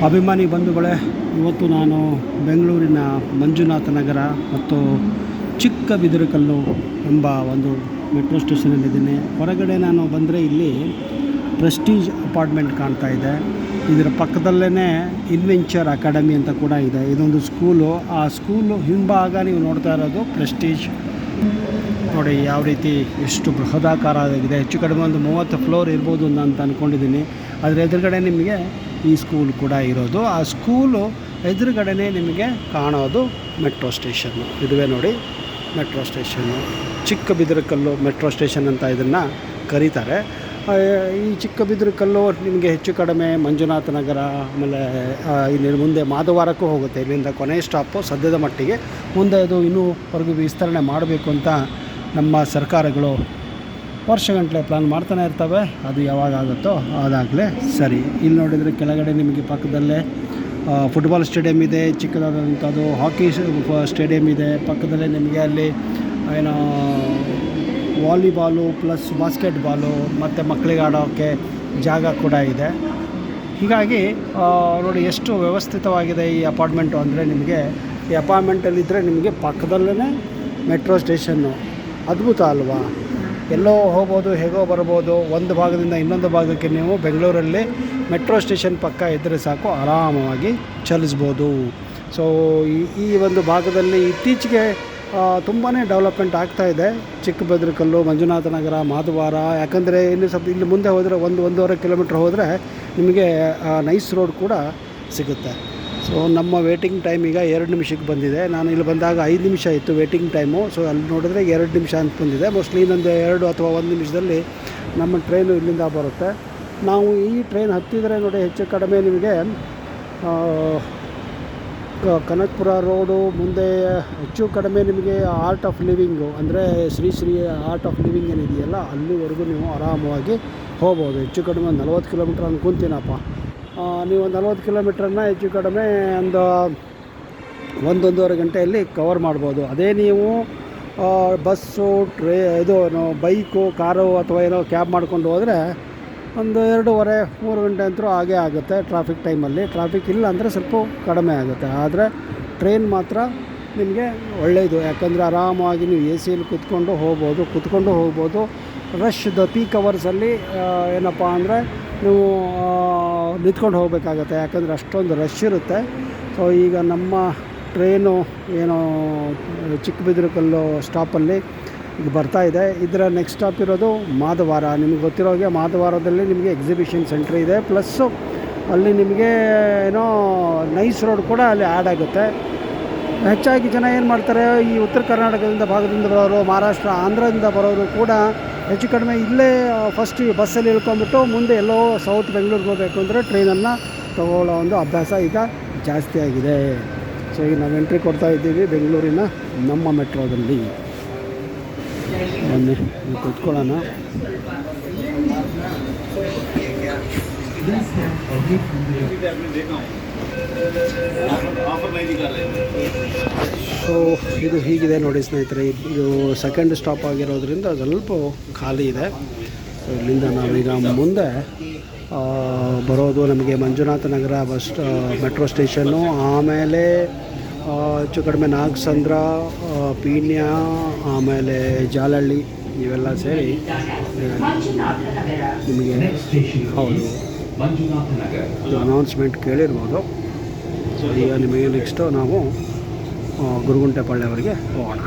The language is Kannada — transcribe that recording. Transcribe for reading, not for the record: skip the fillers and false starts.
ಅಭಿಮಾನಿ ಬಂಧುಗಳೇ, ಇವತ್ತು ನಾನು ಬೆಂಗಳೂರಿನ ಮಂಜುನಾಥ ನಗರ ಮತ್ತು ಚಿಕ್ಕಬಿದರಕಲ್ಲು ಎಂಬ ಒಂದು ಮೆಟ್ರೋ ಸ್ಟೇಷನಲ್ಲಿದ್ದೀನಿ. ಹೊರಗಡೆ ನಾನು ಬಂದರೆ ಇಲ್ಲಿ ಪ್ರೆಸ್ಟೀಜ್ ಅಪಾರ್ಟ್ಮೆಂಟ್ ಕಾಣ್ತಾ ಇದೆ. ಇದರ ಪಕ್ಕದಲ್ಲೇ ಇನ್ವೆಂಚರ್ ಅಕಾಡೆಮಿ ಅಂತ ಕೂಡ ಇದೆ. ಇದೊಂದು ಸ್ಕೂಲು. ಆ ಸ್ಕೂಲು ಹಿಂಭಾಗ ನೀವು ನೋಡ್ತಾ ಇರೋದು ಪ್ರೆಸ್ಟೀಜ್. ನೋಡಿ ಯಾವ ರೀತಿ ಎಷ್ಟು ಬೃಹದಾಕಾರವಾಗಿದೆ. ಹೆಚ್ಚು ಕಡಿಮೆ ಒಂದು 30 ಫ್ಲೋರ್ ಇರ್ಬೋದು ಅಂತ ಅಂದ್ಕೊಂಡಿದ್ದೀನಿ. ಅದರ ಎದುರುಗಡೆ ನಿಮಗೆ ಈ ಸ್ಕೂಲ್ ಕೂಡ ಇರೋದು. ಆ ಸ್ಕೂಲು ಎದುರುಗಡೆ ನಿಮಗೆ ಕಾಣೋದು ಮೆಟ್ರೋ ಸ್ಟೇಷನ್ನು. ಇದುವೇ ನೋಡಿ ಮೆಟ್ರೋ ಸ್ಟೇಷನ್ನು. ಚಿಕ್ಕಬಿದರಕಲ್ಲು ಮೆಟ್ರೋ ಸ್ಟೇಷನ್ ಅಂತ ಇದನ್ನು ಕರೀತಾರೆ. ಈ ಚಿಕ್ಕಬಿದರಕಲ್ಲು ನಿಮಗೆ ಹೆಚ್ಚು ಕಡಿಮೆ ಮಂಜುನಾಥ ನಗರ, ಆಮೇಲೆ ಇಲ್ಲಿ ಮುಂದೆ ಮಾಧವಾರಕ್ಕೂ ಹೋಗುತ್ತೆ. ಇಲ್ಲಿಂದ ಕೊನೆಯ ಸ್ಟಾಪು ಸದ್ಯದ ಮಟ್ಟಿಗೆ. ಮುಂದೆ ಅದು ಇನ್ನೂ ಹೊರಗೆ ವಿಸ್ತರಣೆ ಮಾಡಬೇಕು ಅಂತ ನಮ್ಮ ಸರ್ಕಾರಗಳು ವರ್ಷಗಟ್ಟಲೆ ಪ್ಲ್ಯಾನ್ ಮಾಡ್ತಾನೆ ಇರ್ತವೆ. ಅದು ಯಾವಾಗ ಆಗುತ್ತೋ ಅದಾಗಲೇ ಸರಿ. ಇಲ್ಲಿ ನೋಡಿದರೆ ಕೆಳಗಡೆ ನಿಮಗೆ ಪಕ್ಕದಲ್ಲೇ ಫುಟ್ಬಾಲ್ ಸ್ಟೇಡಿಯಮ್ ಇದೆ, ಚಿಕ್ಕದಾದಂಥದ್ದು ಹಾಕಿ ಸ್ಟೇಡಿಯಮ್ ಇದೆ. ಪಕ್ಕದಲ್ಲೇ ನಿಮಗೆ ಅಲ್ಲಿ ಏನೋ ವಾಲಿಬಾಲು ಪ್ಲಸ್ ಬಾಸ್ಕೆಟ್ಬಾಲು ಮತ್ತು ಮಕ್ಕಳಿಗೆ ಆಡೋಕ್ಕೆ ಜಾಗ ಕೂಡ ಇದೆ. ಹೀಗಾಗಿ ನೋಡಿ ಎಷ್ಟು ವ್ಯವಸ್ಥಿತವಾಗಿದೆ ಈ ಅಪಾರ್ಟ್ಮೆಂಟು. ಅಂದರೆ ನಿಮಗೆ ಈ ಅಪಾರ್ಟ್ಮೆಂಟಲ್ಲಿದ್ದರೆ ನಿಮಗೆ ಪಕ್ಕದಲ್ಲೇ ಮೆಟ್ರೋ ಸ್ಟೇಷನ್ನು. ಅದ್ಭುತ ಅಲ್ವಾ? ಎಲ್ಲೋ ಹೋಗ್ಬೋದು, ಹೇಗೋ ಬರ್ಬೋದು. ಒಂದು ಭಾಗದಿಂದ ಇನ್ನೊಂದು ಭಾಗಕ್ಕೆ ನೀವು ಬೆಂಗಳೂರಲ್ಲಿ ಮೆಟ್ರೋ ಸ್ಟೇಷನ್ ಪಕ್ಕ ಇದ್ದರೆ ಸಾಕು, ಆರಾಮವಾಗಿ ಚಲಿಸ್ಬೋದು. ಸೊ ಈ ಒಂದು ಭಾಗದಲ್ಲಿ ಇತ್ತೀಚೆಗೆ ತುಂಬಾ ಡೆವಲಪ್ಮೆಂಟ್ ಆಗ್ತಾಯಿದೆ. ಚಿಕ್ಕಬಿದರಕಲ್ಲು, ಮಂಜುನಾಥ ನಗರ, ಮಾಧವಾರ. ಯಾಕಂದರೆ ಇನ್ನು ಸ್ವಲ್ಪ ಇಲ್ಲಿ ಮುಂದೆ ಹೋದರೆ 1-1.5 ಕಿಲೋಮೀಟ್ರ್ ಹೋದರೆ ನಿಮಗೆ ನೈಸ್ ರೋಡ್ ಕೂಡ ಸಿಗುತ್ತೆ. ಸೊ ನಮ್ಮ ವೇಟಿಂಗ್ ಟೈಮ್ ಈಗ 2 ನಿಮಿಷಕ್ಕೆ ಬಂದಿದೆ. ನಾನು ಇಲ್ಲಿ ಬಂದಾಗ 5 ನಿಮಿಷ ಇತ್ತು ವೇಟಿಂಗ್ ಟೈಮು. ಸೊ ಅಲ್ಲಿ ನೋಡಿದ್ರೆ 2 ನಿಮಿಷ ಅಂತ ಬಂದಿದೆ. ಮೋಸ್ಟ್ಲಿ ಇನ್ನೊಂದು 2 ಅಥವಾ 1 ನಿಮಿಷದಲ್ಲಿ ನಮ್ಮ ಟ್ರೈನು ಇಲ್ಲಿಂದ ಬರುತ್ತೆ. ನಾವು ಈ ಟ್ರೈನ್ ಹತ್ತಿದರೆ ನೋಡಿ ಹೆಚ್ಚು ಕಡಿಮೆ ನಿಮಗೆ ಕನಕಪುರ ರೋಡು ಮುಂದೆ ಹೆಚ್ಚು ಕಡಿಮೆ ನಿಮಗೆ ಆರ್ಟ್ ಆಫ್ ಲಿವಿಂಗು, ಅಂದರೆ ಶ್ರೀ ಆರ್ಟ್ ಆಫ್ ಲಿವಿಂಗ್ ಏನಿದೆಯಲ್ಲ ಅಲ್ಲಿವರೆಗೂ ನೀವು ಆರಾಮವಾಗಿ ಹೋಗ್ಬೋದು. ಹೆಚ್ಚು ಕಡಿಮೆ 40 ಕಿಲೋಮೀಟ್ರ್ ಅನ್ಕೊತೀನಪ್ಪ. ನೀವು 40 ಕಿಲೋಮೀಟ್ರನ್ನ ಹೆಚ್ಚು ಕಡಿಮೆ ಒಂದು 1-1.5 ಗಂಟೆಯಲ್ಲಿ ಕವರ್ ಮಾಡ್ಬೋದು. ಅದೇ ನೀವು ಬಸ್ಸು, ಬೈಕು, ಕಾರು ಅಥವಾ ಏನೋ ಕ್ಯಾಬ್ ಮಾಡ್ಕೊಂಡು ಹೋದರೆ ಒಂದು 2.5-3 ಗಂಟೆ ಅಂತೂ ಆಗೇ ಆಗುತ್ತೆ ಟ್ರಾಫಿಕ್ ಟೈಮಲ್ಲಿ. ಟ್ರಾಫಿಕ್ ಇಲ್ಲ ಅಂದರೆ ಸ್ವಲ್ಪ ಕಡಿಮೆ ಆಗುತ್ತೆ. ಆದರೆ ಟ್ರೈನ್ ಮಾತ್ರ ನಿಮಗೆ ಒಳ್ಳೆಯದು. ಯಾಕಂದರೆ ಆರಾಮಾಗಿ ನೀವು ಎ ಸಿಯಲ್ಲಿ ಕೂತ್ಕೊಂಡು ಹೋಗ್ಬೋದು. ರಶ್ ಪೀಕ್ ಅವರ್ಸಲ್ಲಿ ಏನಪ್ಪ ಅಂದರೆ ನೀವು ನಿಂತ್ಕೊಂಡು ಹೋಗಬೇಕಾಗತ್ತೆ, ಯಾಕಂದರೆ ಅಷ್ಟೊಂದು ರಶ್ ಇರುತ್ತೆ. ಸೊ ಈಗ ನಮ್ಮ ಟ್ರೈನು ಏನೋ ಚಿಕ್ಕಬಿದರಕಲ್ಲು ಸ್ಟಾಪಲ್ಲಿ ಈಗ ಬರ್ತಾಯಿದೆ. ಇದರ ನೆಕ್ಸ್ಟ್ ಸ್ಟಾಪ್ ಇರೋದು ಮಾಧವಾರ. ನಿಮಗೆ ಗೊತ್ತಿರೋ ಹಾಗೆ ಮಾಧವಾರದಲ್ಲಿ ನಿಮಗೆ ಎಕ್ಸಿಬಿಷನ್ ಸೆಂಟ್ರ್ ಇದೆ. ಪ್ಲಸ್ಸು ಅಲ್ಲಿ ನಿಮಗೆ ಏನೋ ನೈಸ್ ರೋಡ್ ಕೂಡ ಅಲ್ಲಿ ಆ್ಯಡ್ ಆಗುತ್ತೆ. ಹೆಚ್ಚಾಗಿ ಜನ ಏನು ಮಾಡ್ತಾರೆ, ಈ ಉತ್ತರ ಕರ್ನಾಟಕದಿಂದ ಭಾಗದಿಂದ ಬರೋರು, ಮಹಾರಾಷ್ಟ್ರ, ಆಂಧ್ರದಿಂದ ಬರೋರು ಕೂಡ ಹೆಚ್ಚು ಕಡಿಮೆ ಇಲ್ಲೇ ಫಸ್ಟ್ ಬಸ್ಸಲ್ಲಿ ಇಳ್ಕೊಂಬಿಟ್ಟು ಮುಂದೆ ಎಲ್ಲೋ ಸೌತ್ ಬೆಂಗಳೂರಿಗೆ ಹೋಗಬೇಕು ಅಂದರೆ ಟ್ರೈನನ್ನು ತಗೊಳ್ಳೋ ಒಂದು ಅಭ್ಯಾಸ ಈಗ ಜಾಸ್ತಿ ಆಗಿದೆ. ಸೊ ಈಗ ನಾವು ಎಂಟ್ರಿ ಕೊಡ್ತಾ ಇದ್ದೀವಿ ಬೆಂಗಳೂರಿನ ನಮ್ಮ ಮೆಟ್ರೋದಲ್ಲಿ. ಬನ್ನಿ ಕೂತ್ಕೊಳ್ಳೋಣ. ಸೊ ಇದು ಹೀಗಿದೆ ನೋಡಿ ಸ್ನೇಹಿತರೆ. ಇದು ಸೆಕೆಂಡ್ ಸ್ಟಾಪ್ ಆಗಿರೋದ್ರಿಂದ ಸ್ವಲ್ಪ ಖಾಲಿ ಇದೆ. ಸೊ ಇಲ್ಲಿಂದ ನಾವೀಗ ಮುಂದೆ ಬರೋದು ನಮಗೆ ಮಂಜುನಾಥ ನಗರ ಮೆಟ್ರೋ ಸ್ಟೇಷನ್ನು, ಆಮೇಲೆ ಹೆಚ್ಚು ಕಡಿಮೆ ನಾಗಸಂದ್ರ, ಪೀಣ್ಯ, ಆಮೇಲೆ ಜಾಲಹಳ್ಳಿ ಇವೆಲ್ಲ ಸೇರಿ ನಿಮಗೆ ಹೌದು ಅನೌನ್ಸ್ಮೆಂಟ್ ಕೇಳಿರ್ಬೋದು. ಸೊ ಈಗ ನಿಮಗೆ ನೆಕ್ಸ್ಟು ನಾವು ಗುರುಗುಂಟೆಪಾಳ್ಯವರೆಗೆ ಹೋಗೋಣ.